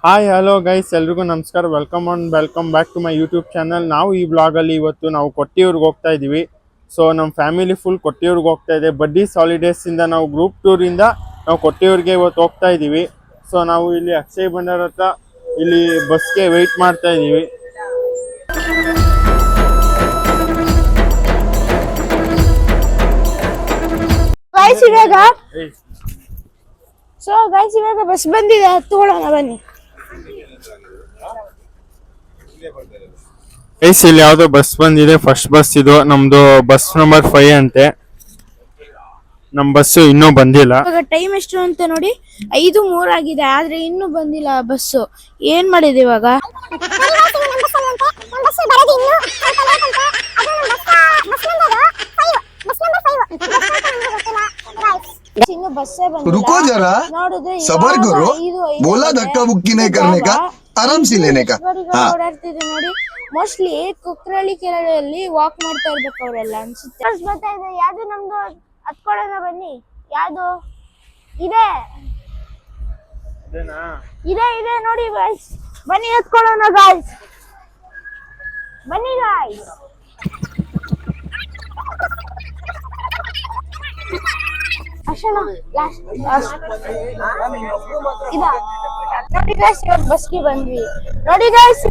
Hi hello guys, ಎಲ್ರಿಗೂ ನಮಸ್ಕಾರ. Welcome back to my YouTube channel. ನಾವು ಈ ಬ್ಲಾಗಲ್ಲಿ ಇವತ್ತು ನಾವು ಕೊಟ್ಟಿಯೂರ್ಗೆ ಹೋಗ್ತಾ ಇದ್ದೀವಿ. ಸೊ ನಮ್ಮ ಫ್ಯಾಮಿಲಿ ಫುಲ್ ಕೊಟ್ಟಿಯೂರ್ಗೆ ಹೋಗ್ತಾ ಇದೆ. ಬಡ್ಡೀಸ್ ಹಾಲಿಡೇಸಿಂದ ನಾವು ಗ್ರೂಪ್ ಟೂರಿಂದ ನಾವು ಕೊಟ್ಟಿಯೂರ್ಗೆ ಇವತ್ತು ಹೋಗ್ತಾ ಇದ್ದೀವಿ. ಸೊ ನಾವು ಇಲ್ಲಿ ಅಕ್ಷಯ್ ಬಂಡಾರ್ ಹತ್ರ ಇಲ್ಲಿ ಬಸ್ಗೆ ವೆಯ್ಟ್ ಮಾಡ್ತಾ ಇದ್ದೀವಿ. ಇವಾಗ ಬಸ್ ಬಂದಿದೆ, ಹತ್ತುಕೊಳ್ಳೋಣ ಬನ್ನಿ. ಇಲ್ಲಿ ಯಾವ್ದೋ ಬಸ್ ಬಂದಿದೆ, ಫಸ್ಟ್ ಬಸ್ ಇದು. ನಮ್ದು ಬಸ್ ನಂಬರ್ 5 ಅಂತೆ. ನಮ್ ಬಸ್ ಇನ್ನೂ ಬಂದಿಲ್ಲ. ಇವಾಗ ಟೈಮ್ ಎಷ್ಟು ಅಂತ ನೋಡಿ, 5:03 ಆಗಿದೆ, ಆದ್ರೆ ಇನ್ನೂ ಬಂದಿಲ್ಲ ಬಸ್ಸು. ಏನ್ ಮಾಡಿದೆ ಇವಾಗ? रुको जरा, सबर करो. बोला धक्का बुक्की नहीं करने का, आराम से लेने का. ಓಡಾಡ್ತಿದೆ ನೋಡಿ. ಮೋಸ್ಟ್ಲಿ ಕುಕ್ರಳ್ಳಿ ಕೆರೆಯಲ್ಲಿ ವಾಕ್ ಮಾಡ್ತಾ ಇರ್ಬೇಕು ಅವರೆಲ್ಲ ಅನ್ಸುತ್ತೆ. ಬರ್ತಾ ಇದೆ, ಯಾವ್ದು ನಮ್ದು ಹತ್ಕೊಳ್ಳೋಣ ಬನ್ನಿ. ಯಾವ್ದು ಇದೆ ಇದೆ ನೋಡಿ ಗಾಯ್ಸ್, ಬನ್ನಿ ಹತ್ಕೊಳ್ಳೋಣ ಗಾಯ್ಸ್, ಬನ್ನಿ ಗಾಯ್ಸ್. ಬಸ್ಗೆ ಬಂದ್ವಿ ನೋಡಿ ಗಾಯ್ಸ್.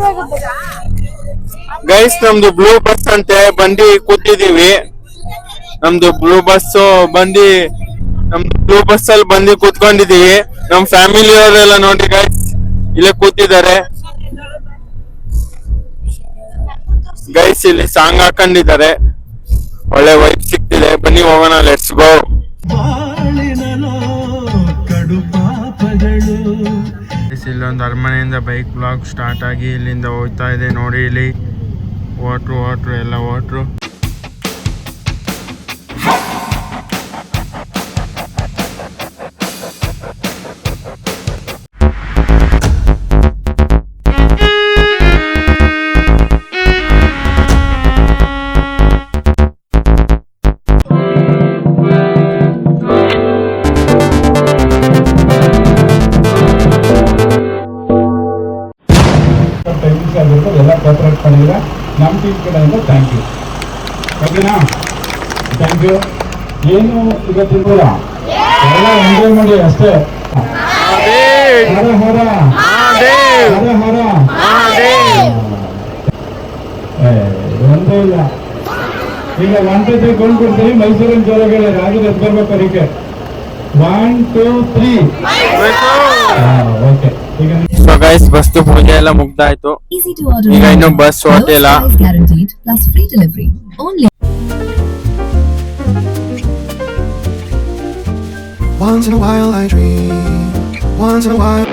ಗೈಸ್ ನಮ್ದು ಬ್ಲೂ ಬಸ್ ಅಂತೆ, ಬಂದು ಕೂತಿದೀವಿ. ನಮ್ದು ಬ್ಲೂ ಬಸ್ ಅಲ್ಲಿ ಬಂದು ಕೂತ್ಕೊಂಡಿದೀವಿ. ನಮ್ ಫ್ಯಾಮಿಲಿ ಅವರೆಲ್ಲ ನೋಡಿ ಗೈಸ್ ಇಲ್ಲೇ ಕೂತಿದ್ದಾರೆ. ಗೈಸ್ ಇಲ್ಲಿ ಸಾಂಗ್ ಹಾಕೊಂಡಿದ್ದಾರೆ, ಒಳ್ಳೆ ವೈಬ್ ಸಿಗ್ತಿದೆ. ಬನ್ನಿ ಹೋಗೋಣ, ಲೆಟ್ಸ್ ಗೋ. ಇಲ್ಲೊಂದು ಅರಮನೆಯಿಂದ ಬೈಕ್ ಬ್ಲಾಗ್ ಸ್ಟಾರ್ಟ್ ಆಗಿ ಇಲ್ಲಿಂದ ಹೋಗ್ತಾ ಇದೆ ನೋಡಿ. ಇಲ್ಲಿ ವಾಟ್ರು ಎಲ್ಲ ವಾಟ್ರು. ಎಲ್ಲ ಕೋಪರೇಟ್ ಮಾಡಿದ್ರೆ ನಮ್ಮ ಟೀಮ್ ಕಡೆಯಿಂದ ಥ್ಯಾಂಕ್ ಯು. ಓಕೆನಾ? Thank you. ಏನು ಈಗ ತಿಳ್ಬೋದ, ಎಲ್ಲ ಎಂಜಾಯ್ ಮಾಡಿ ಅಷ್ಟೇ. ಒಂದೇ ಇಲ್ಲ. ಈಗ 1 2 3 ಕೊಂಡು ಕೊಡ್ತೀನಿ. ಮೈಸೂರಿನ ಜೋರಗಳು ರಾಜು ಎದ್ದು ಬರ್ಬೇಕು ಅದಕ್ಕೆ. 1 2 3. ಓಕೆ. ಈಗ ಸೊ ಗೈಸ್ ಬಸ್ ಪೂಜೆ ಎಲ್ಲ ಮುಗ್ದಾಯ್ತು. ಈಗ ಇನ್ನು bus ಹೊರಟಿಲ್ಲ. Once in a while I dream, once in a while.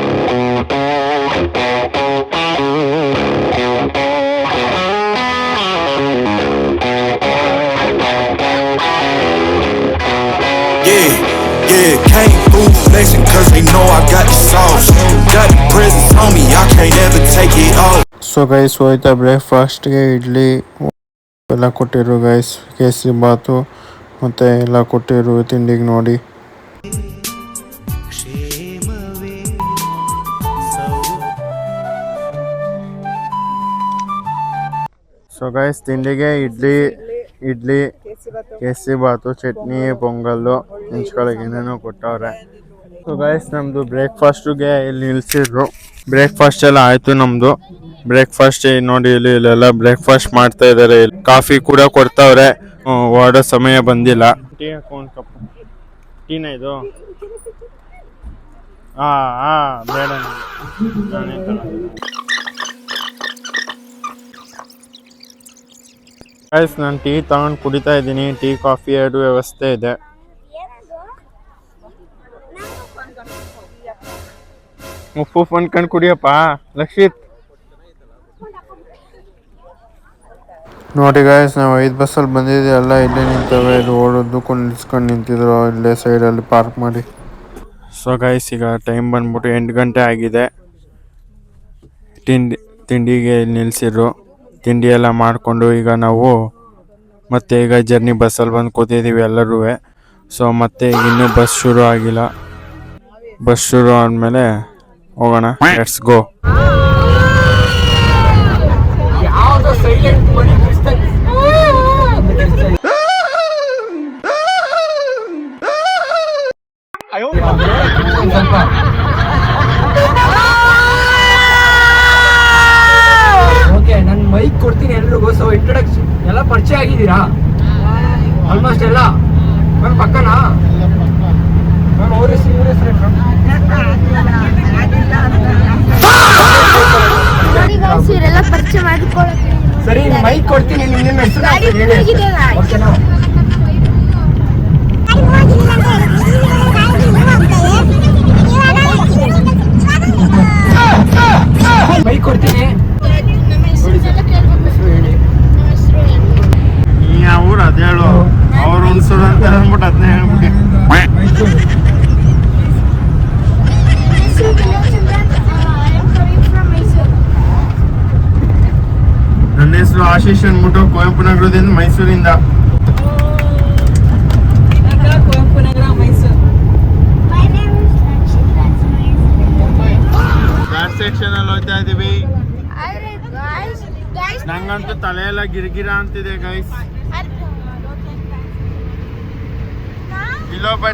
Yeah, can't fool flexing cause they know I got the sauce. Got the presents on me, I can't ever take it off. So guys ಹೋಯ್ತಾ ಬ್ರೇಕ್ಫಾಸ್ಟ್ಗೆ ಇಡ್ಲಿ ಎಲ್ಲ ಕೊಟ್ಟಿರು guys, kesari bath ಮತ್ತು ಎಲ್ಲ ಕೊಟ್ಟಿರು ತಿಂಡಿಗೆ ನೋಡಿ. So guys ತಿಂಡಿಗೆ ಇಡ್ಲಿ ಕೇಸರಿ ಬಾತು, ಚಟ್ನಿ, ಪೊಂಗಲ್ಲು, ಹೆಂಚ್ಕೊಳಗೆ ಏನೇನೋ ಕೊಟ್ಟವ್ರೆ. So guys ನಮ್ಮದು ಬ್ರೇಕ್ಫಾಸ್ಟಿಗೆ ಇಲ್ಲಿ ನಿಲ್ಸಿದ್ರು. ಬ್ರೇಕ್ಫಾಸ್ಟ್ ಎಲ್ಲ ಆಯಿತು ನಮ್ಮದು. ಬ್ರೇಕ್ಫಾಸ್ಟ್ ನೋಡಿ ಇಲ್ಲೆಲ್ಲ ಬ್ರೇಕ್ಫಾಸ್ಟ್ ಮಾಡ್ತಾ ಇದ್ದಾರೆ. ಕಾಫಿ ಕೂಡ ಕೊಡ್ತಾವ್ರೆ. ಹೊರಡೋ ಸಮಯ ಬಂದಿಲ್ಲ. ಟೀ ಹಾಕೊಂಡು ಕಪ್ ಟೀನ ಇದು? ಬೇಡ ಗೈಸ್ ನಾನು ಟೀ ತಗೊಂಡು ಕುಡಿತಾ ಇದ್ದೀನಿ. ಟೀ ಕಾಫಿ ಎರಡು ವ್ಯವಸ್ಥೆ ಇದೆ. ಉಪ್ಪು ಅನ್ಕೊಂಡು ಕುಡಿಯಪ್ಪ ಲಕ್ಷಿತ್. ನೋಡಿ ಗೈಸ್ ನಾವು 5 ಬಸ್ಸಲ್ಲಿ ಬಂದಿದ್ದೆ, ಎಲ್ಲ ಇಲ್ಲೇ ನಿಂತವೆ. ಇಲ್ಲಿ ಓಡೋದಕ್ಕೂ ನಿಲ್ಸ್ಕೊಂಡು ನಿಂತಿದ್ರು ಇಲ್ಲೇ ಸೈಡಲ್ಲಿ ಪಾರ್ಕ್ ಮಾಡಿ. ಸೊ ಗೈಸ್ ಈಗ ಟೈಮ್ ಬಂದ್ಬಿಟ್ಟು 8 ಗಂಟೆ ಆಗಿದೆ. ತಿಂಡಿಗೆ ಇಲ್ಲಿ ನಿಲ್ಸಿದ್ರು. ತಿಂಡಿ ಎಲ್ಲ ಮಾಡಿಕೊಂಡು ಈಗ ನಾವು ಮತ್ತೆ ಈಗ ಜರ್ನಿ ಬಸ್ಸಲ್ಲಿ ಬಂದು ಕೂತಿದ್ದೀವಿ ಎಲ್ಲರೂ. ಸೊ ಮತ್ತೆ ಈಗ ಇನ್ನೂ ಬಸ್ ಶುರು ಆಗಿಲ್ಲ. ಬಸ್ ಶುರು ಆದಮೇಲೆ ಹೋಗೋಣ, ಲೆಟ್ಸ್ ಗೋ. ಓಕೆ, ನಾನು ಮೈಕ್ ಕೊಡ್ತೀನಿ ಎಲ್ರಿಗೂ. ಸೊ ಇಂಟ್ರೊಡಕ್ಷನ್ ಎಲ್ಲ ಪರಿಚಯ ಆಗಿದ್ದೀರಾ ಆಲ್ಮೋಸ್ಟ್ ಎಲ್ಲ? ಮ್ಯಾಮ್ ಪಕ್ಕನಾ ಮ್ಯಾಮ್? ಅವ್ರ ಹೆಸರು ಇವ್ರ ಹೆಸರು ನೋಡಿ guys, ಇವರೆಲ್ಲ ಪರಿಚಯ ಮಾಡಿಕೊಳ್ಳಕ್ಕೆ ಸರಿ, ಮೈಕ್ ಕೊಡ್ತೀನಿ, ನಿಮ್ಮ ಹೆಸರು ಹೇಳಿ. ಓಕೆನಾ? ಮೈಕ್ ಕೊಡ್ತೀನಿ. ಯಾವ ಊರು ಅದ್ ಹೇಳು, ಅವ್ರು ಹುಣಸೂರು ಅಂತ ಹೇಳ್ಬಿಟ್ಟು ಅದನ್ನೇ ಹೇಳ್ಬಿಟ್ಟು. ನನ್ನ ಹೆಸರು ಆಶೀಶ್ ಅಂದ್ಬಿಟ್ಟು ಕುವೆಂಪು ನಗರದಿಂದ, ಮೈಸೂರಿಂದ. ಘಾಟ್ ಸೆಕ್ಷನ್ ಅಲ್ಲಿ ಹೋಗ್ತಾ ಇದೀವಿ. ನಂಗಂತೂ ತಲೆಯೆಲ್ಲ ಗಿರ್ಗಿರ ಅಂತಿದೆ ಗೈಸ್. ಇಲ್ಲೊಬ್ಬ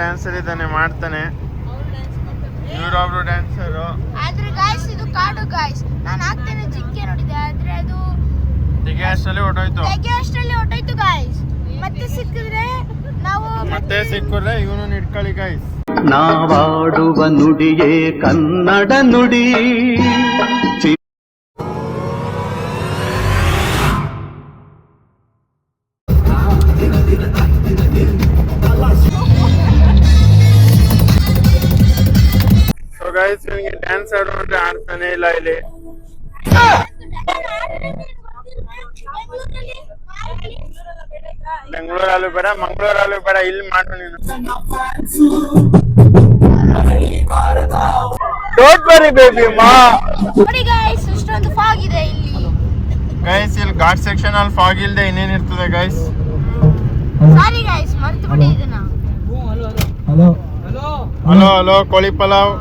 ಡ್ಯಾನ್ಸರ್ ಇದ್ದಾನೆ ಮಾಡ್ತಾನೆ. ಇವರೊಬ್ರು ಡ್ಯಾನ್ಸರು. ಆದ್ರೆ ಗಾಯ್ಸ್ ಇದು ಕಾಡು ಗಾಯ್ಸ್. ನಾನು ಆಗ್ತೇನೆ ಜಿಂಕೆ ನೋಡಿದೆ, ಆದ್ರೆ ಅದು ತೆಗೆಯಷ್ಟರಲ್ಲಿ ಹೊಟ್ಟೋಯ್ತು ಗಾಯ್ಸ್. ಮತ್ತೆ ಸಿಕ್ಕಿದ್ರೆ ನಾವು ಸಿಕ್ಕಿದ್ರೆ ಇವನು ಇಟ್ಕೊಳ್ಳಿ ಗೈಸ್. ನಾವಾಡುವ ನುಡಿಯೇ ಕನ್ನಡ ನುಡಿ. ಸೊ ಗೈಸ್, ಇವನಿಗೆ ಡ್ಯಾನ್ಸ್ ಆಡು ಅಂದ್ರೆ ಆಡ್ತಾನೆ ಇಲ್ಲ ಇಲ್ಲಿ. ಬೆಂಗಳೂರಲ್ಲೂ ಬೇಡ, ಮಂಗಳೂರಲ್ಲೂ ಬೇಡ, ಇಲ್ಲಿ ಮಾಡು ನೀನು. ಡೋಂಟ್ ವರಿ ಬೇಬಿ ಮಾ. ನೋಡಿ ಗಾಯ್ಸ್, ಇಷ್ಟೊಂದು ಫಾಗ್ ಇದೆ ಇಲ್ಲಿ. ಗೈಸ್, ಇಲ್ಲಿ ಘಾಟ್ ಸೆಕ್ಷನ್ ಅಲ್ಲಿ ಫಾಗ್ ಇಲ್ದೆ ಇನ್ನೇನ್ ಇರ್ತದೆ ಗೈಸ್? ಸಾರಿ ಗಾಯ್ಸ್, ಮರ್ತು ಬಿಡಿ ಇದನ್ನ. ಹಲೋ ಕೋಳಿ ಪಲಾವ್.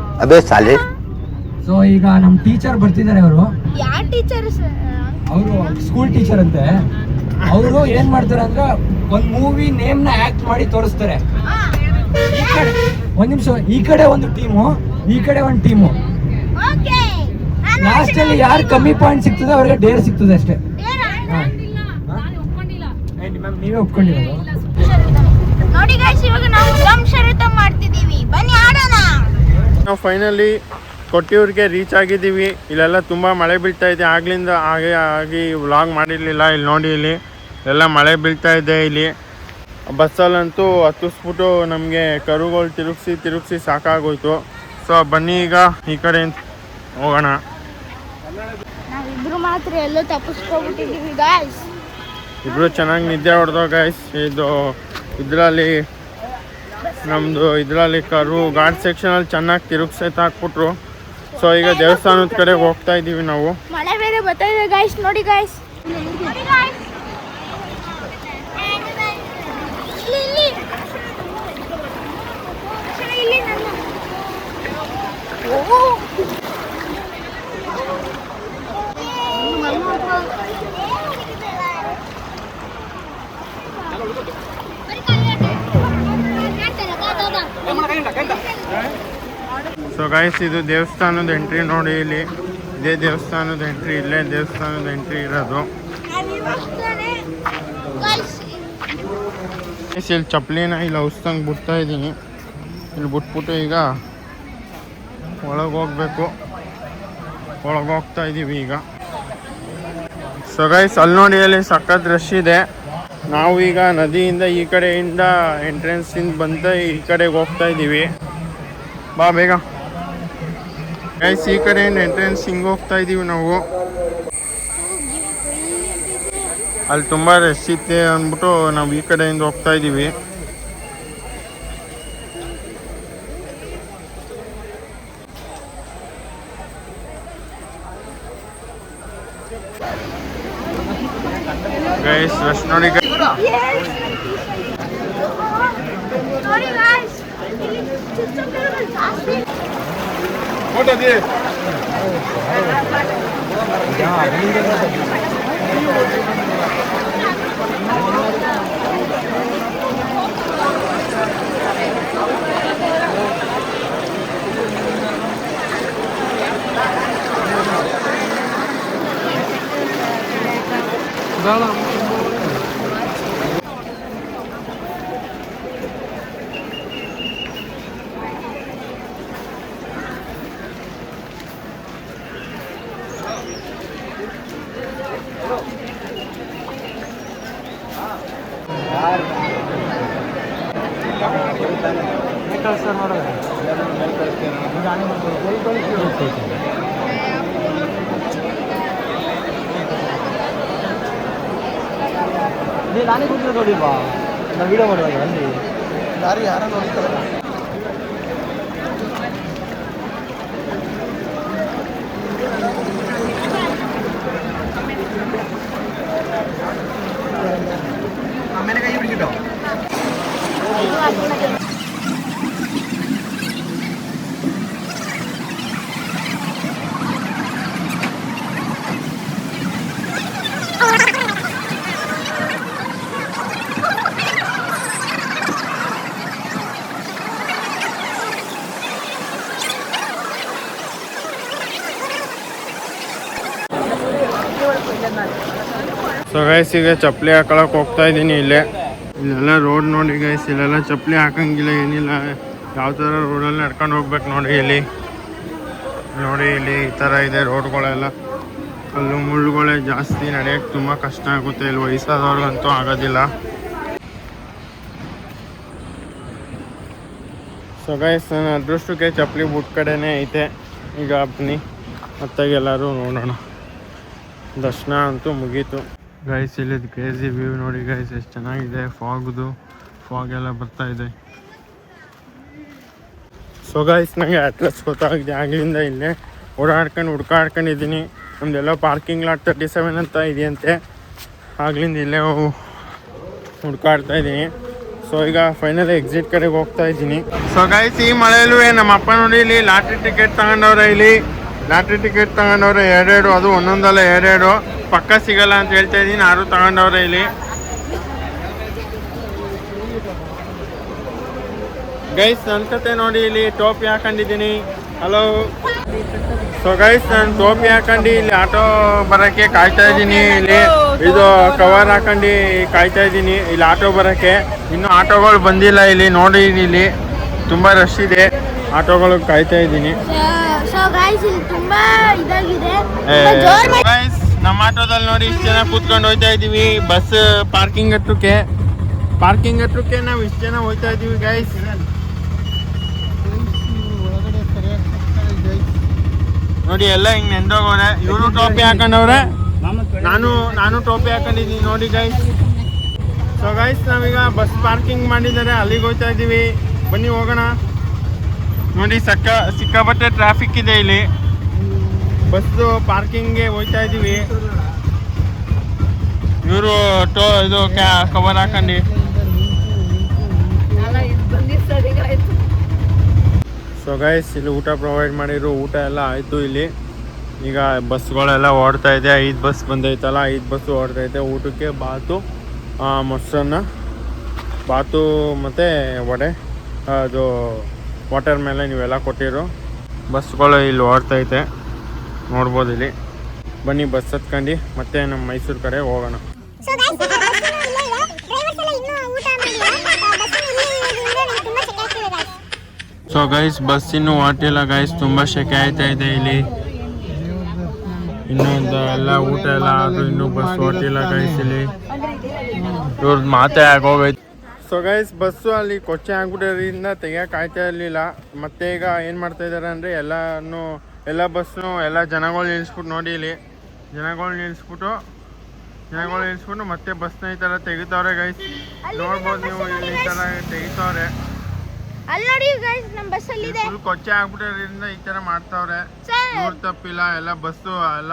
ಸೊ ಈಗ ನಮ್ಮ ಟೀಚರ್ ಬರ್ತಿದ್ದಾರೆ. ಅವರು ಯಾರ್ ಟೀಚರ್? ಅವರು ಸ್ಕೂಲ್ ಟೀಚರ್ ಅಂತೆ. ಅವರು ಏನ್ ಮಾಡ್ತಾರೆ ಅಂದ್ರೆ ಒಂದ್ ಮೂವಿ ನೇಮ್ ನ ಆಕ್ಟ್ ಮಾಡಿ ತೋರಿಸ್ತಾರೆ. ಈ ಕಡೆ ಒಂದ್ ನಿಮಿಷ, ಈ ಕಡೆ ಒಂದು ಟೀಮು, ಈ ಕಡೆ ಒಂದು ಟೀಮು. ಓಕೆ, ಲಾಸ್ಟ್ ಅಲ್ಲಿ ಯಾರು ಕಮ್ಮಿ ಪಾಯಿಂಟ್ ಸಿಗ್ತದೆ ಅವ್ರಿಗೆ ಡೇರ್ ಸಿಗ್ತದೆ ಅಷ್ಟೇ. ನೀವೇ ಒಪ್ಕೊಂಡಿರೋದು. ನೋಡಿ ಗಾಯ್ಸ್, ಇವಾಗ ನಾವು ದಮ್ ಶರತ ಮಾಡ್ತಿದೀವಿ, ಬನ್ನಿ ಆಡೋಣ. ನಾವು ಫೈನಲಿ ಕೊಟ್ಟಿಯೂರಿಗೆ ರೀಚ್ ಆಗಿದ್ದೀವಿ. ಇಲ್ಲೆಲ್ಲ ತುಂಬ ಮಳೆ ಬೀಳ್ತಾ ಇದೆ. ಆಗ್ಲಿಂದ ಆಗಿ ವ್ಲಾಗ್ ಮಾಡಿರಲಿಲ್ಲ. ಇಲ್ಲಿ ನೋಡಿ, ಇಲ್ಲಿ ಎಲ್ಲ ಮಳೆ ಬೀಳ್ತಾ ಇದೆ. ಇಲ್ಲಿ ಬಸ್ಸಲ್ಲಂತೂ ಹತ್ತಿಸ್ಬಿಟ್ಟು ನಮಗೆ ಕರುಗಳು ತಿರುಗಿಸಿ ಸಾಕಾಗೋಯ್ತು. ಸೊ ಬನ್ನಿ ಈಗ ಈ ಕಡೆ ಹೋಗೋಣ. ನಾವಿಬ್ರು ಮಾತ್ರ ಎಲ್ಲೋ ತಪ್ಪಿಸ್ಕೊಬಿಟ್ಟಿದ್ದೀವಿ ಗಾಯ್ಸ್. ಇಬ್ರು ಚೆನ್ನಾಗಿ ನಿದ್ದೆ ಹೊಡೆದೋ ಗೈಸ್. ಇದರಲ್ಲಿ ಕರು ಘಾಟ್ ಸೆಕ್ಷನಲ್ಲಿ ಚೆನ್ನಾಗಿ ತಿರುಗಿಸಾಕ್ಬಿಟ್ರು. ಸೊ ಈಗ ದೇವಸ್ಥಾನದ ಕಡೆ ಹೋಗ್ತಾ ಇದ್ದೀವಿ ನಾವು. ಮಳೆ ಬೇರೆ ಬರ್ತಾ ಇದೆ ಗಾಯ್ಸ್. ನೋಡಿ ಗಾಯ್ಸ್, ಸೊ ಗೈಸ್, ಇದು ದೇವಸ್ಥಾನದ ಎಂಟ್ರಿ ನೋಡಿ. ಇಲ್ಲಿ ಇದೇ ದೇವಸ್ಥಾನದ ಎಂಟ್ರಿ, ಇಲ್ಲೇ ದೇವಸ್ಥಾನದ ಎಂಟ್ರಿ ಇರೋದು. ಇಲ್ಲಿ ಚಪ್ಪಲಿನ ಇಲ್ಲಿ ಔಷಧಂಗೆ ಬಿಡ್ತಾ ಇದ್ದೀನಿ. ಇಲ್ಲಿ ಬಿಟ್ಬಿಟ್ಟು ಈಗ ಒಳಗೆ ಹೋಗ್ಬೇಕು. ಒಳಗೆ ಹೋಗ್ತಾ ಇದ್ದೀವಿ ಈಗ. ಸೊ ಗೈಸ್, ಅಲ್ಲಿ ನೋಡಿ, ಅಲ್ಲಿ ಸಖತ್ ರಶ್ ಇದೆ. ನಾವು ಈಗ ನದಿಯಿಂದ ಈ ಕಡೆಯಿಂದ ಎಂಟ್ರೆನ್ಸಿಂದ ಬಂದ ಈ ಕಡೆಗೆ ಹೋಗ್ತಾ ಇದ್ದೀವಿ. ಬಾ ಬೇಗ ಗೈಸ್, ಈ ಕಡೆಯಿಂದ ಎಂಟ್ರೆನ್ಸ್ ಹಿಂಗೆ ಹೋಗ್ತಾ ಇದ್ದೀವಿ ನಾವು. ಅಲ್ಲಿ ತುಂಬ ರಶ್ ಇತ್ತೆ ಅಂದ್ಬಿಟ್ಟು ನಾವು ಈ ಕಡೆಯಿಂದ ಹೋಗ್ತಾ ಇದ್ದೀವಿ. ಗೈಸ್, ರಶ್ ನೋಡಿ. ನೋಡಿ ಗಾಯ್ಸ್, ಇಲ್ಲಿ ಚಿಕ್ಕ ಜಾಸ್ತಿ ನಾನೇ ಕೂತಿರೋ ನೋಡಿಲ್ವಾ ನಾವು ವಿಡಿಯೋ ಮಾಡುವಾಗ ಅಲ್ಲಿ ದಾರಿ ಯಾರೋ ನೋಡ್ತಾರೆ. ಸೊ ಗೈಸ್ ಈಗ ಚಪ್ಪಲಿ ಹಾಕೊಳಕ್ ಹೋಗ್ತಾ ಇದ್ದೀನಿ ಇಲ್ಲೆಲ್ಲ ರೋಡ್ ನೋಡಿ ಗೈಸ್, ಇಲ್ಲೆಲ್ಲ ಚಪ್ಪಲಿ ಹಾಕಂಗಿಲ್ಲ ಏನಿಲ್ಲ, ಯಾವ ಥರ ರೋಡಲ್ಲಿ ನಡ್ಕೊಂಡು ಹೋಗ್ಬೇಕು ನೋಡಿ. ಇಲ್ಲಿ ಈ ಥರ ಇದೆ ರೋಡ್ಗಳೆಲ್ಲ, ಕಲ್ಲು ಮುಳ್ಳುಗಳೇ ಜಾಸ್ತಿ, ನಡೆಯೋಕ್ಕೆ ತುಂಬ ಕಷ್ಟ ಆಗುತ್ತೆ. ಇಲ್ಲಿ ವಯಸ್ಸಾದವ್ರಿಗಂತೂ ಆಗೋದಿಲ್ಲ. ಸೊ ಗೈಸ್ ನನ್ನ ಅದೃಷ್ಟಕ್ಕೆ ಚಪ್ಪಲಿ ಬುಟ್ ಕಡೆನೇ ಐತೆ. ಈಗ ಬನ್ನಿ ಮತ್ತಾಗೆಲ್ಲರೂ ನೋಡೋಣ. ದರ್ಶನ ಅಂತೂ ಮುಗೀತು ಗೈಸ್. ಇಲ್ಲಿದ್ದು ಕ್ರೇಜಿ ವ್ಯೂ ನೋಡಿ ಗೈಸ್, ಎಷ್ಟು ಚೆನ್ನಾಗಿದೆ. ಫಾಗ್ ಎಲ್ಲ ಬರ್ತಾ ಇದೆ. ಸೊ ಗೈಸ್ ನನಗೆ ಅಟ್ಲಸ್ ಗೊತ್ತಾಗಿದೆ, ಆಗ್ಲಿಂದ ಇಲ್ಲೇ ಹುಡ್ಕಾಡ್ಕೊಂಡಿದ್ದೀನಿ. ನಮ್ದೆಲ್ಲ ಪಾರ್ಕಿಂಗ್ ಲಾಟ್ 37 ಅಂತ ಇದೆಯಂತೆ, ಆಗ್ಲಿಂದ ಇಲ್ಲೇ ಹುಡ್ಕಾಡ್ತಾ ಇದ್ದೀನಿ. ಸೊ ಈಗ ಫೈನಲಿ ಎಕ್ಸಿಟ್ ಕಡೆಗೆ ಹೋಗ್ತಾ ಇದ್ದೀನಿ. ಸೊ ಗೈಸ್ ಈ ಮಳೆಯಲ್ಲೂ ನಮ್ಮ ಅಪ್ಪ ನೋಡಿ ಇಲ್ಲಿ ಲಾಟ್ರಿ ಟಿಕೆಟ್ ತಗೊಂಡವ್ರೆ. ಎರಡು, ಅದು ಒಂದೊಂದಲ್ಲ 2 ಪಕ್ಕ ಸಿಗಲ್ಲ ಅಂತ ಹೇಳ್ತಾ ಇದ್ದೀನಿ. ಯಾರು ತಗೊಂಡವ್ರೆ ಇಲ್ಲಿ ಗೈಸ್. ನನ್ನ ಕತೆ ನೋಡಿ, ಇಲ್ಲಿ ಟೋಪಿ ಹಾಕೊಂಡಿದ್ದೀನಿ. ಹಲೋ. ಸೊ ಗೈಸ್ ನಾನು ಟೋಪಿ ಹಾಕೊಂಡು ಇಲ್ಲಿ ಆಟೋ ಬರೋಕ್ಕೆ ಕಾಯ್ತಾ ಇದ್ದೀನಿ. ಇಲ್ಲಿ ಇದು ಕವರ್ ಹಾಕೊಂಡು ಕಾಯ್ತಾ ಇದ್ದೀನಿ ಇಲ್ಲಿ ಆಟೋ ಬರೋಕ್ಕೆ. ಇನ್ನೂ ಆಟೋಗಳು ಬಂದಿಲ್ಲ ಇಲ್ಲಿ ನೋಡಿ. ಇಲ್ಲಿ ತುಂಬ ರಶ್ ಇದೆ, ಆಟೋಗಳು ಕಾಯ್ತಾ ಇದ್ದೀನಿ. ನಮ್ಮ ಆಟೋದಲ್ಲಿ ನೋಡಿ ಇಷ್ಟು ಜನ ಕೂತ್ಕೊಂಡು ಹೋಗ್ತಾ ಇದೀವಿ. ಬಸ್ ಪಾರ್ಕಿಂಗ್ ಹತ್ರಕ್ಕೆ ನಾವು ಇಷ್ಟು ಜನ ಹೋಗ್ತಾ ಇದೀವಿ ಗೈಸ್. ನೋಡಿ ಎಲ್ಲ ಹಿಂಗ್ ನೆಂದೋಗವ್ರೆ. ಇವರು ಟೋಪಿ ಹಾಕೊಂಡವ್ರೆ, ನಾನು ಟೋಪಿ ಹಾಕೊಂಡಿದ್ದೀನಿ ನೋಡಿ ಗೈಸ್. ಸೊ ಗೈಸ್ ನಾವೀಗ ಬಸ್ ಪಾರ್ಕಿಂಗ್ ಮಾಡಿದ್ದಾರೆ, ಅಲ್ಲಿಗೆ ಹೋಗ್ತಾ ಇದೀವಿ. ಬನ್ನಿ ಹೋಗೋಣ. ನೋಡಿ ಸಿಕ್ಕಾಪಟ್ಟೆ ಟ್ರಾಫಿಕ್ ಇದೆ ಇಲ್ಲಿ. ಬಸ್ಸು ಪಾರ್ಕಿಂಗ್ಗೆ ಹೋಗ್ತಾ ಇದ್ದೀವಿ. ಇವರು ಇದು ಕವರ್ ಹಾಕೊಂಡು. ಸೊ ಗೈಸ್ ಇಲ್ಲಿ ಊಟ ಪ್ರೊವೈಡ್ ಮಾಡಿರೋ, ಊಟ ಎಲ್ಲ ಆಯಿತು ಇಲ್ಲಿ. ಈಗ ಬಸ್ಗಳೆಲ್ಲ ಓಡ್ತಾ ಇದೆ. 5 ಬಸ್ ಬಂದೈತಲ್ಲ, 5 ಬಸ್ಸು ಓಡ್ತಾ ಇದೆ. ಊಟಕ್ಕೆ ಬಾತು, ಮೊಸರನ್ನ, ಬಾತು ಮತ್ತು ವಡೆ, ಅದು ವಾಟರ್ ಮೇಲೆ ನೀವೆಲ್ಲ ಕೊಟ್ಟಿರೋ ಬಸ್ಗಳು ಇಲ್ಲಿ ಓಡ್ತೈತೆ, ನೋಡ್ಬೋದು ಇಲ್ಲಿ. ಬನ್ನಿ ಬಸ್ ಹತ್ಕೊಂಡು ಮತ್ತೆ ನಮ್ಮ ಮೈಸೂರು ಕಡೆ ಹೋಗೋಣ. ಸೊ ಗೈಸ್ ಬಸ್ ಇನ್ನೂ ಹೊರಟಿಲ್ಲ ಗೈಸ್, ತುಂಬ ಸೆಕೆ ಆಯ್ತಾ ಇದೆ ಇಲ್ಲಿ. ಇನ್ನೊಂದು ಎಲ್ಲ ಊಟ ಎಲ್ಲ ಆದರೂ ಇನ್ನೂ ಬಸ್ ಹೊರಟಿಲ್ಲ ಗೈಸ್ ಇಲ್ಲಿ. ಇವ್ರದ್ದು ಮಾತೇ ಆಗೋಗೈತೆ. ಸೊ ಗೈಸ್ ಬಸ್ಸು ಅಲ್ಲಿ ಕೊಚ್ಚೆ ಆಗ್ಬಿಟ್ಟೋದ್ರಿಂದ ತೆಗಿಯೋಕೆ ಆಯ್ತಾ ಇರಲಿಲ್ಲ. ಮತ್ತೆ ಈಗ ಏನು ಮಾಡ್ತಾ ಇದ್ದಾರೆ ಅಂದರೆ ಎಲ್ಲ ಬಸ್ಸು ಎಲ್ಲ ಜನಗಳು ನಿಲ್ಲಿಸ್ಬಿಟ್ಟು ನೋಡಿ ಇಲ್ಲಿ ಜನಗಳು ನಿಲ್ಲಿಸ್ಬಿಟ್ಟು ಮತ್ತೆ ಬಸ್ನ ಈ ಥರ ತೆಗಿತಾವ್ರೆ ಗೈಸ್. ನೋಡ್ಬೋದು ನೀವು ಇಲ್ಲಿ ಈ ಥರ ತೆಗಿತಾವ್ರೆ. ಫುಲ್ ಕೊಚ್ಚೆ ಆಗ್ಬಿಟ್ಟೋದ್ರಿಂದ ಈ ಥರ ಮಾಡ್ತಾವ್ರೆ. ಇವ್ರ ತಪ್ಪಿಲ್ಲ, ಎಲ್ಲ ಬಸ್ಸು ಎಲ್ಲ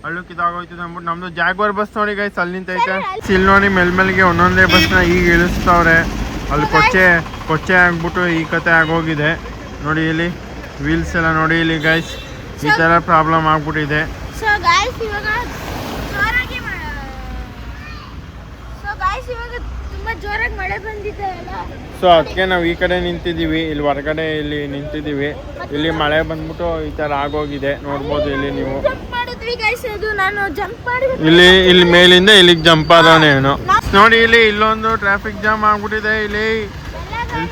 ಅಳ್ಳುಕಿದಾಗೋಯ್ತು ಅಂದ್ಬಿಟ್ಟು. ನಮ್ದು ಜಾಗ್ವಾರ್ ಬಸ್ ನೋಡಿ ಗೈಸ್ ಅಲ್ಲಿ ನಿಂತೈತೆ. ಇಲ್ಲಿ ನೋಡಿ ಮೇಲ್ಮೇಲ್ಗೆ ಒಂದೊಂದೇ ಬಸ್ನ ಈಗ ಇಳಿಸ್ತಾವ್ರೆ. ಅಲ್ಲಿ ಕೊಚ್ಚೆ ಆಗ್ಬಿಟ್ಟು ಈ ಕತೆ ಆಗೋಗಿದೆ ನೋಡಿ. ಇಲ್ಲಿ ವೀಲ್ಸ್ ಎಲ್ಲ ನೋಡಿ ಇಲ್ಲಿ ಗೈಸ್ ಈ ಥರ ಪ್ರಾಬ್ಲಮ್ ಆಗ್ಬಿಟ್ಟಿದೆ. ಸೊ ಗಾಯ್ಸ್ ಇವಾಗ ತುಂಬಾ ಜೋರಾಗಿ ಮಳೆ ಬಂದಿದೆ ಅಲ್ಲ. ಸೊ ಅದಕ್ಕೆ ನಾವು ಈ ಕಡೆ ನಿಂತಿದ್ದೀವಿ, ಇಲ್ಲಿ ಹೊರಗಡೆ ಇಲ್ಲಿ ನಿಂತಿದ್ದೀವಿ. ಇಲ್ಲಿ ಮಳೆ ಬಂದ್ಬಿಟ್ಟು ಈ ಥರ ಆಗೋಗಿದೆ, ನೋಡ್ಬೋದು ಇಲ್ಲಿ ನೀವು. ಜಂಪ್ ಮಾಡಿದ್ವಿ ಗೈಸ್, ಅದು ನಾನು ಜಂಪ್ ಮಾಡಿ ಇಲ್ಲಿ ಮೇಲಿಂದ ಇಲ್ಲಿಗೆ ಜಂಪ್ ಆದವನೇನು ನೋಡಿ. ಇಲ್ಲೊಂದು ಟ್ರಾಫಿಕ್ ಜಾಮ್ ಆಗ್ಬಿಟ್ಟಿದೆ. ಇಲ್ಲಿ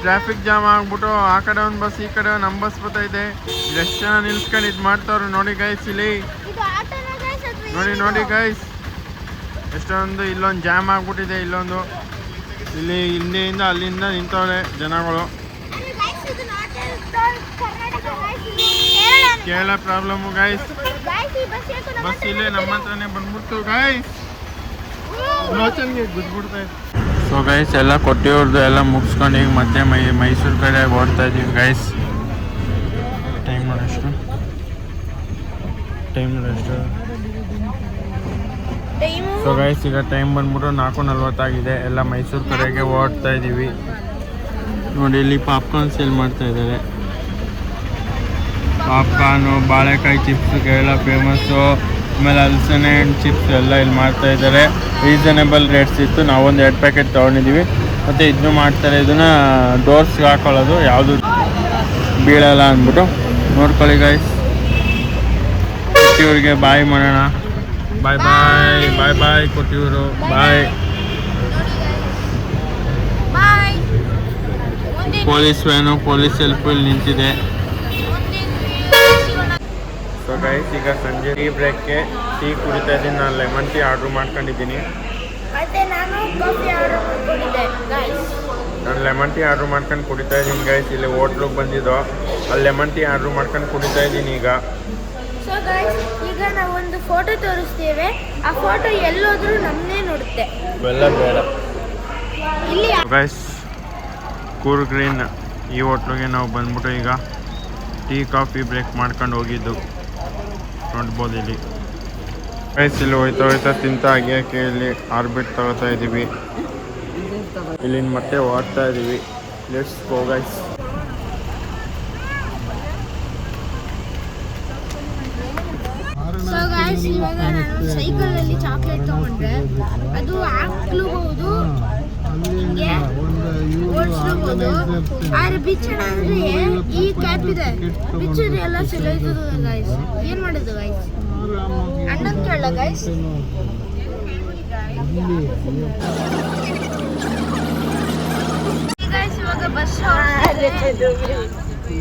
ಟ್ರಾಫಿಕ್ ಜಾಮ್ ಆಗ್ಬಿಟ್ಟು ಆ ಕಡೆ ಒಂದು ಬಸ್ ಈ ಕಡೆ ನಮ್ಮ ಬಸ್ ಬರ್ತಾಯಿದೆ. ಎಷ್ಟು ಜನ ನಿಲ್ಸ್ಕೊಂಡು ಇದು ಮಾಡ್ತಾವ್ರು ನೋಡಿ ಗೈಸ್. ಇಲ್ಲಿ ನೋಡಿ ಗೈಸ್ ಎಷ್ಟೊಂದು ಇಲ್ಲೊಂದು ಜಾಮ್ ಆಗ್ಬಿಟ್ಟಿದೆ. ಇಲ್ಲೊಂದು ಇಲ್ಲಿಂದ ಅಲ್ಲಿಂದ ನಿಂತವ್ರೆ ಜನಗಳು. Kerala problem guys. ಬಸ್ ಇಲ್ಲೇ ನಮ್ಮ ಹತ್ರನೇ ಬಂದ್ಬಿಡ್ತು ಗೈಸ್, ಲೋಚನ್ಗೆ ಗುದ್ಬಿಡ್ತಾ. ಸೊ ಗೈಸ್ ಎಲ್ಲ ಕೊಟ್ಟಿವ್ರದ್ದು ಎಲ್ಲ ಮುಗಿಸ್ಕೊಂಡು ಈಗ ಮತ್ತೆ ಮೈಸೂರು ಕಡೆ ಓಡ್ತಾ ಇದ್ದೀವಿ ಗೈಸ್. ಟೈಮ್ ನೋಡಷ್ಟು ಸೊ ಗೈಸ್ ಈಗ ಟೈಮ್ ಬಂದ್ಬಿಟ್ಟು 4:40 ಎಲ್ಲ ಮೈಸೂರು ಕಡೆಗೆ ಓಡ್ತಾ ಇದ್ದೀವಿ. ನೋಡಿ ಇಲ್ಲಿ ಪಾಪ್ಕಾರ್ನ್ ಸೇಲ್ ಮಾಡ್ತಾ ಇದ್ದಾರೆ. ಪಾಪ್ಕಾರ್ನು, ಬಾಳೆಕಾಯಿ ಚಿಪ್ಸ್ ಎಲ್ಲ ಫೇಮಸ್ಸು. ಆಮೇಲೆ ಹಲಸಿನ ಹಣ್ಣು ಚಿಪ್ಸ್ ಎಲ್ಲ ಇಲ್ಲಿ ಮಾಡ್ತಾ ಇದ್ದಾರೆ. ರೀಸನೇಬಲ್ ರೇಟ್ಸ್ ಇತ್ತು. ನಾವೊಂದು 2 ಪ್ಯಾಕೆಟ್ ತೊಗೊಂಡಿದ್ದೀವಿ. ಮತ್ತು ಇದನ್ನು ಮಾಡ್ತಾರೆ, ಇದನ್ನು ಡೋರ್ಸ್ಗೆ ಹಾಕೊಳ್ಳೋದು, ಯಾವುದು ಬೀಳಲ್ಲ ಅಂದ್ಬಿಟ್ಟು ನೋಡ್ಕೊಳ್ಳಿ ಗೈಸ್. ಕೊಟ್ಟಿಯೂರಿಗೆ ಬಾಯ್ ಮಾಡೋಣ. ಬಾಯ್ ಬಾಯ್ ಬಾಯ್ ಬಾಯ್ ಕೊಟ್ಟಿಯೂರು ಬಾಯ್. ಪೊಲೀಸ್ ವ್ಯಾನು, ಪೊಲೀಸ್ ಸೆಲ್ಫ್ ಇಲ್ಲಿ ನಿಂತಿದೆ. ಸೊ ಗೈಸ್ ಈಗ ಸಂಜೆ ಟೀ ಬ್ರೇಕ್ಗೆ ಟೀ ಕುಡಿತಾ ಇದ್ದೀನಿ. ನಾನು ಲೆಮನ್ ಟೀ ಆರ್ಡ್ರ್ ಮಾಡ್ಕೊಂಡಿದ್ದೀನಿ. ನಾನು ಲೆಮನ್ ಟೀ ಆರ್ಡ್ರ್ ಮಾಡ್ಕೊಂಡು ಕುಡಿತಾ ಇದ್ದೀನಿ ಗೈಸ್. ಇಲ್ಲಿ ಹೋಟ್ಲಿಗೆ ಬಂದಿದ್ದೋ ಅಲ್ಲಿ ಲೆಮನ್ ಟೀ ಆರ್ಡ್ರ್ ಮಾಡ್ಕೊಂಡು ಕುಡಿತಾ ಇದ್ದೀನಿ ಈಗ. ಸೊ ಗೈಸ್ ಈಗ ನಾವೊಂದು ಫೋಟೋ ತೋರಿಸ್ತೇವೆ. ಆ ಫೋಟೋ ಎಲ್ಲೋದ್ರೂ ನಮ್ಮನ್ನೇ ನೋಡುತ್ತೆ. ಇವೆಲ್ಲ ಬೇಡ ಇಲ್ಲಿ ಗೈಸ್. ಕೂರ್ ಗ್ರೀನ್ ಈ ಹೋಟ್ಲಿಗೆ ನಾವು ಬಂದ್ಬಿಟ್ಟು ಈಗ ಟೀ ಕಾಫಿ ಬ್ರೇಕ್ ಮಾಡ್ಕೊಂಡು ಹೋಗಿದ್ದು ನೋಡ್ಬೋದು ಇಲ್ಲಿ ಗೈಸ್. ಇಲ್ಲಿ ಹೋಯ್ತಾ ತಿಂತ ಆಗ್ಯಾಕೆ ಇಲ್ಲಿ ಆರ್ಬಿಟ್ ತಗೋತಾ ಇದ್ದೀವಿ. ಇಲ್ಲಿ ಮತ್ತೆ ಓಡ್ತಾ ಇದ್ದೀವಿ. Let's go guys. So guys ಇವಾಗ ನಾನು ಸೈಕಲಲ್ಲಿ ಚಾಕ್ಲೇಟ್ ತೊಗೊಂಡ್ರೆ ಅದು ಹಾಕ್ಲೂಬಹುದು, ಹಿಂಗೆ ಓಡಿಸ್ಲೂಬಹುದು. ಆದ್ರೆ ಬಿಚ್ಚಣ ಅಂದ್ರೆ ಈ ಕ್ಯಾಪ್ ಇದೆ, ಬಿಚ್ಚಿದ್ರೆ ಎಲ್ಲ ಚೆಲ್ಲೋಯ್ತದ ಗೈಸ್. ಏನ್ ಮಾಡೋದು ಗೈಸ್? ಅಣ್ಣನ್ ಕೇಳ ಗೈಸ್. ಗೈಸ್ ಇವಾಗ ಬಸ್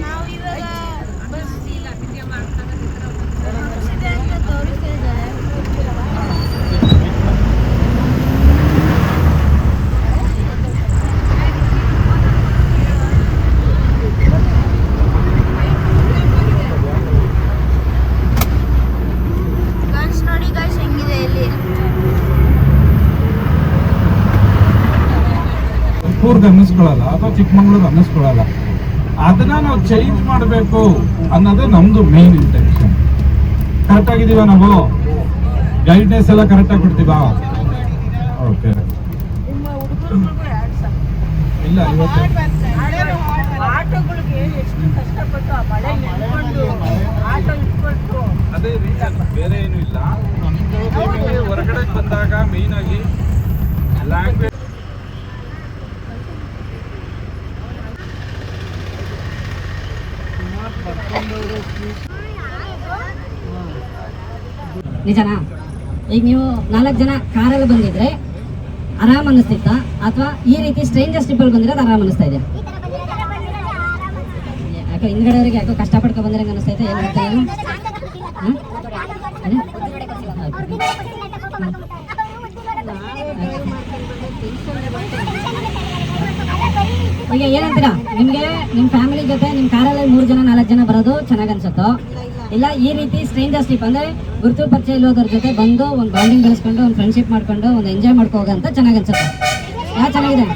ನಾವು ಇವಾಗ ಬಸ್ ತೋರಿಸ್ತಾ ಇದ್ದಾರೆ. ನೋಡಿ ಗೈಸ್ ಹೆಂಗಿದೆ ಇಲ್ಲಿ. ಕೂರ್ಗ್ ಅನ್ನಿಸ್ಕೊಳ್ಳಲ್ಲ ಅಥವಾ ಚಿಕ್ಕಮಂಗ್ಳೂರ್ ಅನ್ನಿಸ್ಕೊಳ್ಳಲ್ಲ. ಅದನ್ನ ನಾವು ಚೇಂಜ್ ಮಾಡಬೇಕು ಅನ್ನೋದೇ ನಮ್ದು ಮೇನ್ ಇಂಟೆನ್ಷನ್. ಕರೆಕ್ಟ್ ಆಗಿದೀವ ನಾವು? ಗೈಡ್ನೆಸ್ ಎಲ್ಲ ಕರೆಕ್ಟ್ ಆಗಿ ಕೊಡ್ತೀವಾ? ಓಕೆ. ಇಲ್ಲ ಇವತ್ತು ಅದೇ ರೀಸನ್, ಬೇರೆ ಏನು ಇಲ್ಲ. ನಮ್ದು ಹೊರಗಡೆ ಬಂದಾಗ ಮೇನ್ ಆಗಿ ಲ್ಯಾಂಗ್ವೇಜ್. ನಿಜನಾ? ಈಗ ನೀವು 4 ಜನ ಕಾರಲ್ಲಿ ಬಂದಿದ್ರೆ ಆರಾಮ್ ಅನಿಸ್ತಿತ್ತ, ಅಥವಾ ಈ ರೀತಿ ಸ್ಟ್ರೇಂಜರ್ಸ್ ಟ್ರಿಪ್ಪಲ್ಲಿ ಬಂದಿರೋದು ಆರಾಮ್ ಅನಿಸ್ತಾ ಇದೆ? ಯಾಕೋ ಹಿಂದ್ಗಡೆಯವ್ರಿಗೆ ಯಾಕೋ ಕಷ್ಟಪಡ್ಕೊ ಬಂದ್ರೆ ಅನಿಸ್ತೈತೆ. ಏನು ಮಾಡ್ತಾ ಇಲ್ಲ? ಈಗ ಏನಂತೀರಾ? ನಿಮಗೆ ನಿಮ್ಮ ಫ್ಯಾಮಿಲಿ ಜೊತೆ ನಿಮ್ಮ ಕಾರಲ್ಲಿ 3 ಜನ 4 ಜನ ಬರೋದು ಚೆನ್ನಾಗಿ ಅನ್ಸುತ್ತೋ, ಇಲ್ಲ ಈ ರೀತಿ ಸ್ಟ್ರೇಂಜರ್ಸ್ ಟ್ರಿಪ್ ಅಂದ್ರೆ ಗುರುತು ಪರಿಚಯ ಇಲ್ಲೋದ್ರ ಜೊತೆ ಬಂದು ಒಂದು ಬಾಂಡಿಂಗ್ ಬೆಳೆಸ್ಕೊಂಡು ಒಂದು ಫ್ರೆಂಡ್ಶಿಪ್ ಮಾಡ್ಕೊಂಡು ಒಂದು ಎಂಜಾಯ್ ಮಾಡ್ಕೋಗಂತ ಚೆನ್ನಾಗಿ ಅನ್ಸುತ್ತೆ? ಯಾವ ಚೆನ್ನಾಗಿದೆ?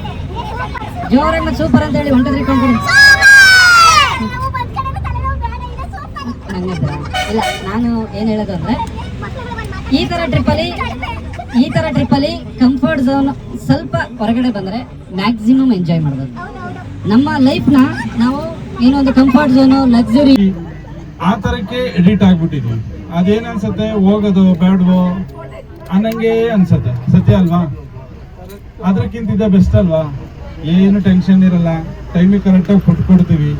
ಜೋರಾಗಿ ಮತ್ತು ಸೂಪರ್ ಅಂತ ಹೇಳಿ 1 2 3 ಕೊಂಡ್ಬಿಡಿ. ಇಲ್ಲ, ನಾನು ಏನು ಹೇಳೋದು ಅಂದರೆ ಈ ಥರ ಟ್ರಿಪ್ಪಲ್ಲಿ ಕಂಫರ್ಟ್ ಝೋನ್ ಸ್ವಲ್ಪ ಹೊರಗಡೆ ಬಂದರೆ ಮ್ಯಾಕ್ಸಿಮಮ್ ಎಂಜಾಯ್ ಮಾಡ್ಬೋದು. ನಮ್ಮ ಲೈಫ್ನ ನಾವು ಏನೋ ಒಂದು ಕಂಫರ್ಟ್ ಝೋನು, ಲಕ್ಸುರಿ ಆ ತರಕ್ಕೆ ಎಡಿಟ್ ಆಗ್ಬಿಟ್ಟಿದ್ವಿ. ಅದೇನ್ ಅನ್ಸತ್ತೆ, ಹೋಗೋದು ಬೇಡವೋ ಅನ್ನಂಗೆ ಅನ್ಸತ್ತೆ. ಸತ್ಯ ಅಲ್ವಾ? ಅದಕ್ಕಿಂತ ಬೆಸ್ಟ್ ಅಲ್ವಾ? ಏನು ಟೆನ್ಷನ್ ಇರಲ್ಲ, ಟೈಮಿಗೆ ಕರೆಕ್ಟಾಗಿ ಫುಡ್ ಕೊಡ್ತೀವಿ,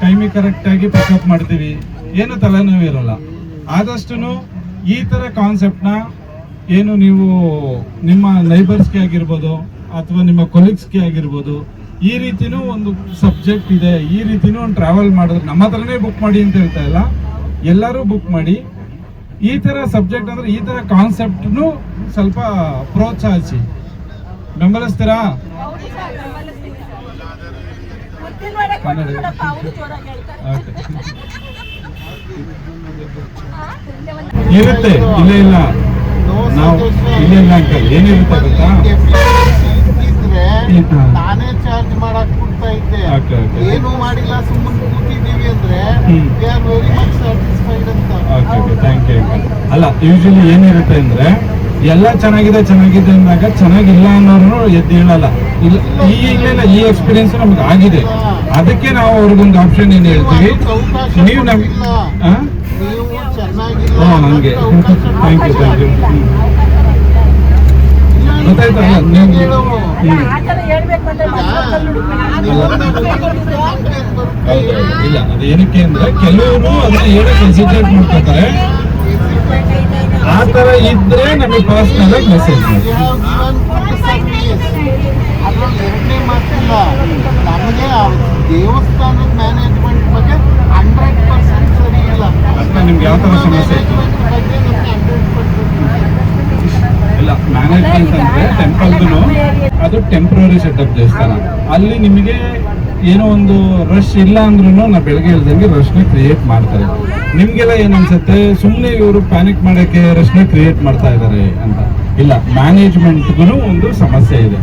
ಟೈಮಿಗೆ ಕರೆಕ್ಟಾಗಿ ಪಿಕಪ್ ಮಾಡ್ತೀವಿ, ಏನು ತಲೆನೋವು ಇರಲ್ಲ. ಆದಷ್ಟು ಈ ಥರ ಕಾನ್ಸೆಪ್ಟ್ನ ಏನು ನೀವು ನಿಮ್ಮ ನೈಬರ್ಸ್ಗೆ ಆಗಿರ್ಬೋದು ಅಥವಾ ನಿಮ್ಮ ಕೊಲೀಗ್ಸ್ಗೆ ಆಗಿರ್ಬೋದು, ಈ ರೀತಿನೂ ಒಂದು ಸಬ್ಜೆಕ್ಟ್ ಇದೆ, ಈ ರೀತಿನೂ ಒಂದು ಟ್ರಾವೆಲ್ ಮಾಡಿದ್ರೆ ನಮ್ಮ ಹತ್ರನೇ ಬುಕ್ ಮಾಡಿ ಅಂತ ಹೇಳ್ತಾ ಇಲ್ಲ, ಎಲ್ಲರೂ ಬುಕ್ ಮಾಡಿ. ಈ ಥರ ಸಬ್ಜೆಕ್ಟ್ ಅಂದರೆ ಈ ಥರ ಕಾನ್ಸೆಪ್ಟ್ನು ಸ್ವಲ್ಪ ಪ್ರೋತ್ಸಾಹಿಸಿ. ಬೆಂಬಲಿಸ್ತೀರಾ? ಇರುತ್ತೆ, ಇಲ್ಲ ಇಲ್ಲ, ನಾವು ಇಲ್ಲ ಇಲ್ಲ ಅಂಕಲ್, ಏನಿರುತ್ತೆ ಗೊತ್ತಾ, ನಾನೇ ಚಾರ್ಜ್ ಮಾಡಕ್ ಕೊಡ್ತಾ ಇದ್ದೆ, ಏನು ಮಾಡಿಲ್ಲ, ಸುಮ್ಮನೆ ಕೂತಿದೀವಿ ಅಂದ್ರೆ we are very much satisfied ಅಂತ. Thank you uncle. ಅಲ್ಲ, ಯೂಶಲಿ ಏನಿರುತ್ತೆ ಅಂದ್ರೆ ಎಲ್ಲ ಚೆನ್ನಾಗಿದೆ ಅಂದಾಗ ಚೆನ್ನಾಗಿಲ್ಲ ಅನ್ನೋರು ಎದ್ದು ಹೇಳಲ್ಲ. ಇಲ್ಲ ಈ ಎಕ್ಸ್ಪೀರಿಯನ್ಸ್ ನಮ್ಗೆ ಆಗಿದೆ, ಅದಕ್ಕೆ ನಾವು ಅವ್ರಿಗೊಂದು ಆಪ್ಷನ್ ಏನು ಹೇಳ್ತೀವಿ, ನೀವು ನಮ್ಗೆ ಹಂಗೆ ಥ್ಯಾಂಕ್ ಯು ಗೊತ್ತಾಯ್ತಲ್ಲ ನೀವು. ಇಲ್ಲ, ಅದು ಏನಕ್ಕೆ ಅಂದ್ರೆ ಕೆಲವರು ಅದನ್ನ ಹೇಳಕ್ ಹೆಸಿಟೇಟ್ ಮಾಡ್ಕೊತಾರೆ. ಆ ತರ ಇದ್ರೆ ನಮಗೆ ಪರ್ಸನಲ್ ಆಗಿ ಮೆಸೇಜ್ ಮಾಡಿ. ಎರಡನೇ ಮಾತಿಲ್ಲ, ನಮಗೆ ದೇವಸ್ಥಾನದ ಮ್ಯಾನೇಜ್ಮೆಂಟ್ ಬಗ್ಗೆ 100% ಸರಿ ಇಲ್ಲ. ನಿಮ್ಗೆ ಯಾವ ತರ ಸಮಸ್ಯೆ ಇತ್ತು? ಇಲ್ಲ, ಮ್ಯಾನೇಜ್ಮೆಂಟ್ ಅಂದ್ರೆ ಟೆಂಪಲ್ದು ಅದು ಟೆಂಪ್ರರಿ ಸೆಟಪ್ ದೇವಸ್ಥಾನ. ಅಲ್ಲಿ ನಿಮಗೆ ಏನೋ ಒಂದು ರಶ್ ಇಲ್ಲ ಅಂದ್ರೂ ನಾ ಬೆಳಗ್ಗೆ ಹೇಳ್ದಂಗೆ ರಶ್ನ ಕ್ರಿಯೇಟ್ ಮಾಡ್ತಾರೆ. ನಿಮ್ಗೆಲ್ಲ ಏನ್ ಅನ್ಸುತ್ತೆ, ಸುಮ್ಮನೆ ಇವರು ಪ್ಯಾನಿಕ್ ಮಾಡಕ್ಕೆ ರಶ್ನ ಕ್ರಿಯೇಟ್ ಮಾಡ್ತಾ ಇದ್ದಾರೆ ಅಂತ. ಇಲ್ಲ, ಮ್ಯಾನೇಜ್ಮೆಂಟ್ಗೂ ಒಂದು ಸಮಸ್ಯೆ ಇದೆ.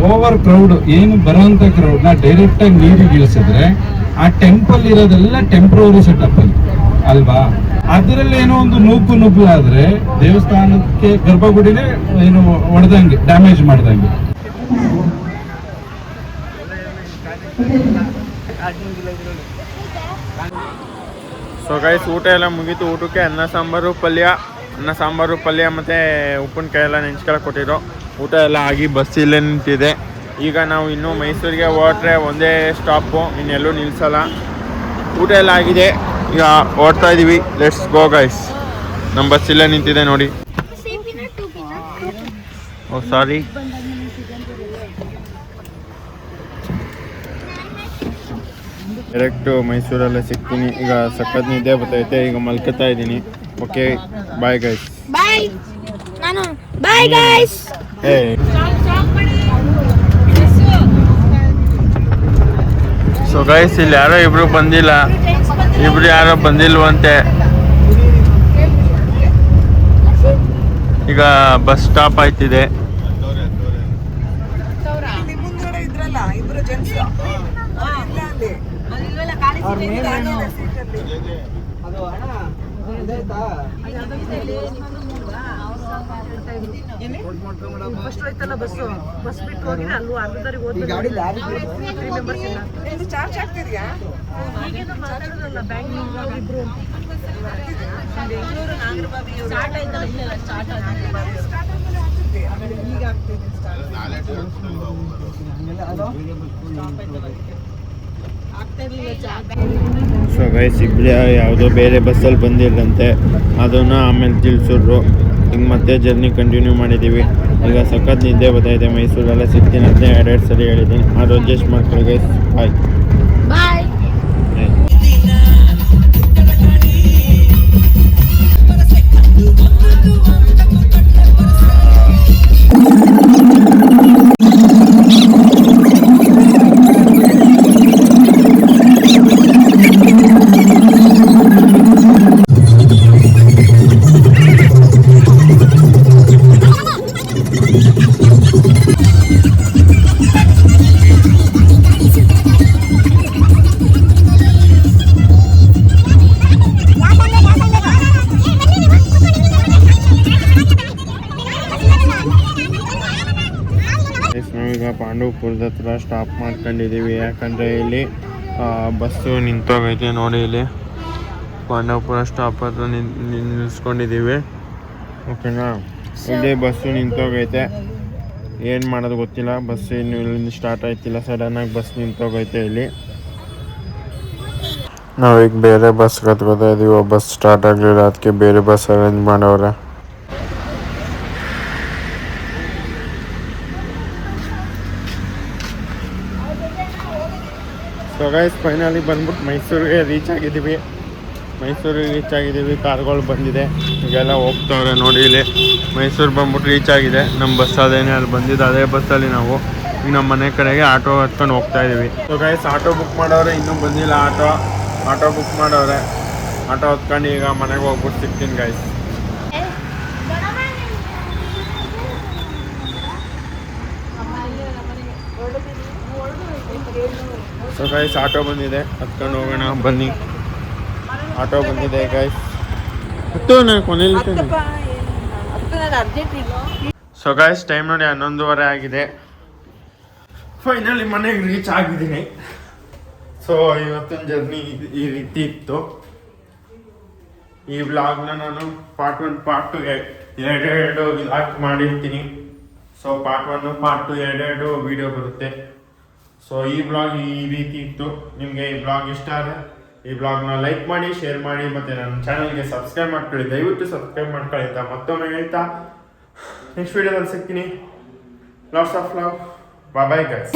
ಓವರ್ ಕ್ರೌಡ್, ಏನು ಬರೋಂಥ ಕ್ರೌಡ್ನ ಡೈರೆಕ್ಟ್ ಆಗಿ ನೀರಿಗೆ ಇಳಿಸಿದ್ರೆ ಆ ಟೆಂಪಲ್ ಇರೋದೆಲ್ಲ ಟೆಂಪ್ರರಿ ಸೆಟಪ್ ಅಲ್ಲಿ ಅಲ್ವಾ? ಅದರಲ್ಲಿ ಏನೋ ಒಂದು ನುಗ್ಗು ಆದ್ರೆ ದೇವಸ್ಥಾನಕ್ಕೆ ಗರ್ಭಗುಡಿನೇ ಏನು ಹೊಡೆದಂಗೆ, ಡ್ಯಾಮೇಜ್ ಮಾಡ್ದಂಗೆ. ಸೊ ಗೈಸ್, ಊಟ ಎಲ್ಲ ಮುಗೀತು. ಊಟಕ್ಕೆ ಅನ್ನ ಸಾಂಬಾರು ಪಲ್ಯ ಮತ್ತು ಉಪ್ಪಿನಕಾಯಿ ಎಲ್ಲ ನೆಂಚ್ಕೊಳಕ್ಕೆ ಕೊಟ್ಟಿದ್ರು. ಊಟ ಎಲ್ಲ ಆಗಿ ಬಸ್ ಇಲ್ಲೇ ನಿಂತಿದೆ. ಈಗ ನಾವು ಇನ್ನೂ ಮೈಸೂರಿಗೆ ಹೊರಟ್ರೆ ಒಂದೇ ಸ್ಟಾಪು, ಇನ್ನೆಲ್ಲೂ ನಿಲ್ಲಿಸಲ್ಲ. ಊಟ ಎಲ್ಲ ಆಗಿದೆ, ಈಗ ಓಡ್ತಾ ಇದ್ದೀವಿ. Let's go guys. ನಮ್ಮ ಬಸ್ ಇಲ್ಲೇ ನಿಂತಿದೆ ನೋಡಿ. ಓ ಸಾರಿ, ಡೈರೆಕ್ಟು ಮೈಸೂರಲ್ಲೇ ಸಿಗ್ತೀನಿ. ಈಗ ಸಖತ್ ನಿದ್ದೆ ಬರ್ತೈತೆ, ಈಗ ಮಲ್ಕೊತಾ ಇದ್ದೀನಿ. Okay, bye guys. ಬಾಯ್. ನಾನು ಬಾಯ್ ಗೈಸ್. ಸೊ ಗೈಸ್, ಇಲ್ಲಿ ಇಬ್ರು ಯಾರೋ ಬಂದಿಲ್ವಂತೆ. ಈಗ ಬಸ್ ಸ್ಟಾಪ್ ಆಯ್ತಿದೆ. ಸೊ ಗೈಸ್, ಇಬ್ಬರೇ ಯಾವುದೋ ಬೇರೆ ಬಸ್ಸಲ್ಲಿ ಬಂದಿಲ್ಲಂತೆ, ಅದನ್ನು ಆಮೇಲೆ ತಿಳಿಸಿದ್ರು. ಹಿಂಗೆ ಮತ್ತೆ ಜರ್ನಿ ಕಂಟಿನ್ಯೂ ಮಾಡಿದ್ದೀವಿ. ಈಗ ಸಖತ್ ನಿದ್ದೆ ಬರ್ತಾಯಿದೆ. ಮೈಸೂರೆಲ್ಲ ಸಿಗ್ತೀನಿ ಅಂತ 2 ಸರಿ ಹೇಳಿದ್ದೀನಿ. ಅದು ಅಡ್ಜಸ್ಟ್ ಮಾಡ್ಕೊಳ್ಳಿ ಗೈಸ್. ಬಾಯ್ ಬಾಯ್. ನಾವೀಗ ಪಾಂಡವಪುರದ ಹತ್ರ ಸ್ಟಾಪ್ ಮಾಡ್ಕೊಂಡಿದ್ದೀವಿ. ಯಾಕಂದರೆ ಇಲ್ಲಿ ಬಸ್ಸು ನಿಂತೋಗೈತೆ ನೋಡಿ ಇಲ್ಲಿ ಪಾಂಡವಪುರ ಸ್ಟಾಪ್ ಹತ್ರ ನಿಲ್ಲಿಸ್ಕೊಂಡಿದ್ದೀವಿ. ಓಕೆನಾ, ಇಲ್ಲಿ ಬಸ್ಸು ನಿಂತೋಗೈತೆ. ಏನು ಮಾಡೋದು ಗೊತ್ತಿಲ್ಲ, ಬಸ್ ಇನ್ನು ಇಲ್ಲಿಂದ ಸ್ಟಾರ್ಟ್ ಆಯ್ತಿಲ್ಲ. ಸಡನ್ನಾಗಿ ಬಸ್ ನಿಂತೋಗೈತೆ ಇಲ್ಲಿ. ನಾವೀಗ ಬೇರೆ ಬಸ್ ಕತ್ಕೋತಾ ಇದ್ದೀವಿ. ಬಸ್ ಸ್ಟಾರ್ಟ್ ಆಗಲಿಲ್ಲ, ಅದಕ್ಕೆ ಬೇರೆ ಬಸ್ ಅರೇಂಜ್ ಮಾಡವ್ರೆ. ಸೊ ಗೈಸ್, ಫೈನಲಿ ಬಂದ್ಬಿಟ್ಟು ಮೈಸೂರಿಗೆ ರೀಚ್ ಆಗಿದ್ದೀವಿ. ಕಾರ್ಗಳು ಬಂದಿದೆ, ಈಗೆಲ್ಲ ಹೋಗ್ತವ್ರೆ ನೋಡಿ. ಇಲ್ಲಿ ಮೈಸೂರು ಬಂದ್ಬಿಟ್ಟು ರೀಚ್ ಆಗಿದೆ. ನಮ್ಮ ಬಸ್ ಅದೇನೇ ಅಲ್ಲಿ ಬಂದಿದ್ದು, ಅದೇ ಬಸ್ಸಲ್ಲಿ ನಾವು ಈಗ ನಮ್ಮ ಮನೆ ಕಡೆಗೆ ಆಟೋ ಹತ್ಕೊಂಡು ಹೋಗ್ತಾ ಇದ್ದೀವಿ. ಸೊ ಗೈಸ್, ಆಟೋ ಬುಕ್ ಮಾಡವ್ರೆ, ಇನ್ನೂ ಬಂದಿಲ್ಲ. ಆಟೋ ಬುಕ್ ಮಾಡವ್ರೆ. ಆಟೋ ಹತ್ಕೊಂಡು ಈಗ ಮನೆಗೆ ಹೋಗ್ಬಿಟ್ಟು ಸಿಗ್ತೀನಿ ಗೈಸ್. ಸೊ ಗೈಸ್, ಆಟೋ ಬಂದಿದೆ, ಹತ್ಕೊಂಡು ಹೋಗೋಣ ಬನ್ನಿ. ಆಟೋ ಬಂದಿದೆ ಗೈಸ್, ಹತ್ತು ನಾನು ಕೊನೆಯಲ್ಲಿ. ಸೊ ಗೈಸ್, ಟೈಮ್ ನೋಡಿ 11:30 ಆಗಿದೆ. ಫೈನಲಿ ಮನೆಗೆ ರೀಚ್ ಆಗಿದ್ದೀನಿ. ಸೊ ಇವತ್ತಿನ ಜರ್ನಿ ಈ ರೀತಿ ಇತ್ತು. ಈ ವ್ಲಾಗ್ನ ನಾನು ಪಾರ್ಟ್ 1 ಪಾರ್ಟ್ 2 ಎರಡೆರಡು ವ್ಲಾಗ್ ಮಾಡಿರ್ತೀನಿ. ಸೊ ಪಾರ್ಟ್ 1 ಪಾರ್ಟ್ 2 ಎರಡೆರಡು ವಿಡಿಯೋ ಬರುತ್ತೆ. ಸೊ ಈ ಬ್ಲಾಗ್ ಈ ರೀತಿ ಇತ್ತು. ನಿಮಗೆ ಈ ಬ್ಲಾಗ್ ಇಷ್ಟ ಆದರೆ ಈ ಬ್ಲಾಗ್ನ ಲೈಕ್ ಮಾಡಿ, ಶೇರ್ ಮಾಡಿ, ಮತ್ತು ನನ್ನ ಚಾನಲ್ಗೆ ಸಬ್ಸ್ಕ್ರೈಬ್ ಮಾಡ್ಕೊಳ್ಳಿ. ದಯವಿಟ್ಟು ಸಬ್ಸ್ಕ್ರೈಬ್ ಮಾಡ್ಕೊಳ್ಳಿ ಅಂತ ಮತ್ತೊಮ್ಮೆ ಹೇಳ್ತಾ ನೆಕ್ಸ್ಟ್ ವಿಡಿಯೋದಲ್ಲಿ ಸಿಗ್ತೀನಿ. Lots of love. Bye guys.